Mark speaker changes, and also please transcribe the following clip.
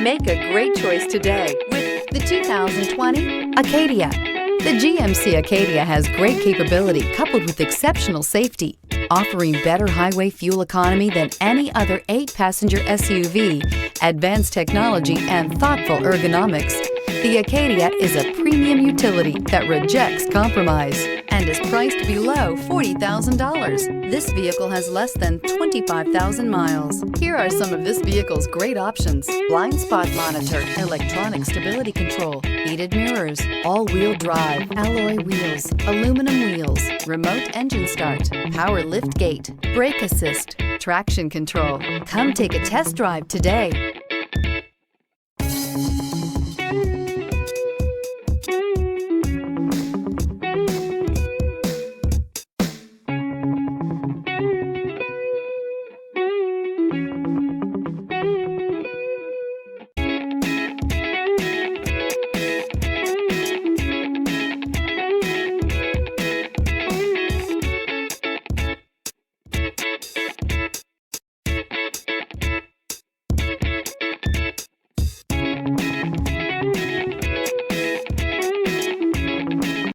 Speaker 1: Make a great choice today with the 2020 Acadia. The GMC Acadia has great capability coupled with exceptional safety, offering better highway fuel economy than any other 8-passenger SUV, advanced technology, and thoughtful ergonomics. The Acadia is a premium utility that rejects compromise and is priced below $40,000. This vehicle has less than 25,000 miles. Here are some of this vehicle's great options: blind spot monitor, electronic stability control, heated mirrors, all-wheel drive, alloy wheels, aluminum wheels, remote engine start, power lift gate, brake assist, traction control. Come take a test drive today.